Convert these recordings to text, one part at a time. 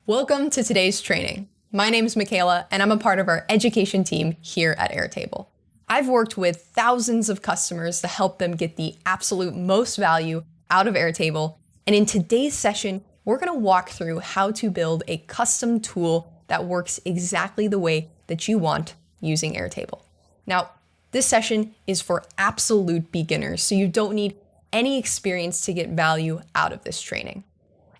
Welcome to today's training. My name is Michaela, and I'm a part of our education team here at Airtable. I've worked with thousands of customers to help them get the absolute most value out of Airtable, and in today's session, we're going to walk through how to build a custom tool that works exactly the way that you want using Airtable. Now, this session is for absolute beginners, so you don't need any experience to get value out of this training.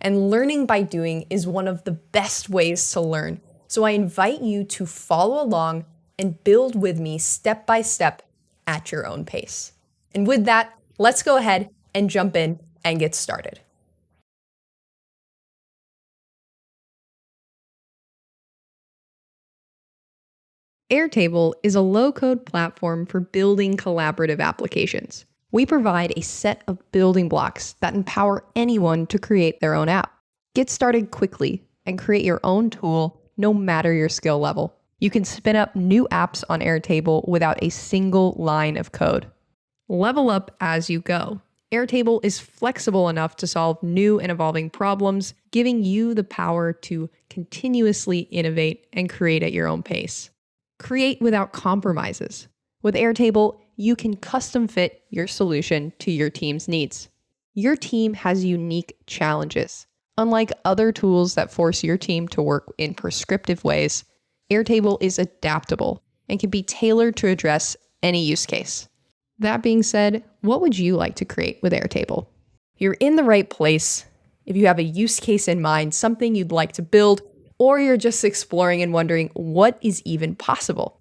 And learning by doing is one of the best ways to learn. So I invite you to follow along and build with me step by step at your own pace. And with that, let's go ahead and jump in and get started. Airtable is a low-code platform for building collaborative applications. We provide a set of building blocks that empower anyone to create their own app. Get started quickly and create your own tool no matter your skill level. You can spin up new apps on Airtable without a single line of code. Level up as you go. Airtable is flexible enough to solve new and evolving problems, giving you the power to continuously innovate and create at your own pace. Create without compromises. With Airtable, you can custom fit your solution to your team's needs. Your team has unique challenges. Unlike other tools that force your team to work in prescriptive ways, Airtable is adaptable and can be tailored to address any use case. That being said, what would you like to create with Airtable? You're in the right place if you have a use case in mind, something you'd like to build, or you're just exploring and wondering what is even possible.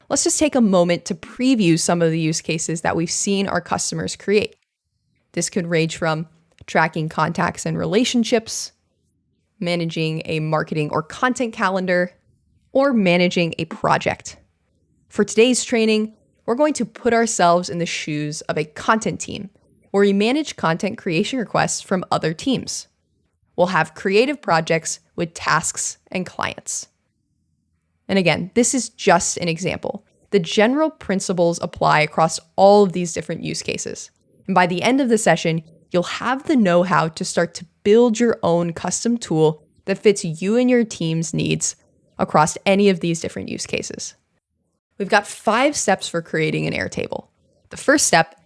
Let's just take a moment to preview some of the use cases that we've seen our customers create. This could range from tracking contacts and relationships, managing a marketing or content calendar, or managing a project. For today's training, we're going to put ourselves in the shoes of a content team, where we manage content creation requests from other teams. We'll have creative projects with tasks and clients. And again, this is just an example. The general principles apply across all of these different use cases. And by the end of the session, you'll have the know-how to start to build your own custom tool that fits you and your team's needs across any of these different use cases. We've got 5 steps for creating an Airtable. The first step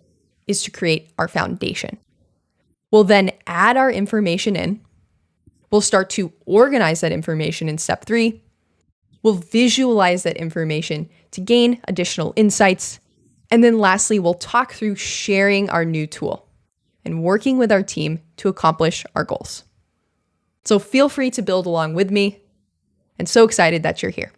is to create our foundation. We'll then add our information in. We'll start to organize that information in step 3. We'll visualize that information to gain additional insights. And then lastly, we'll talk through sharing our new tool and working with our team to accomplish our goals. So feel free to build along with me, and so excited that you're here.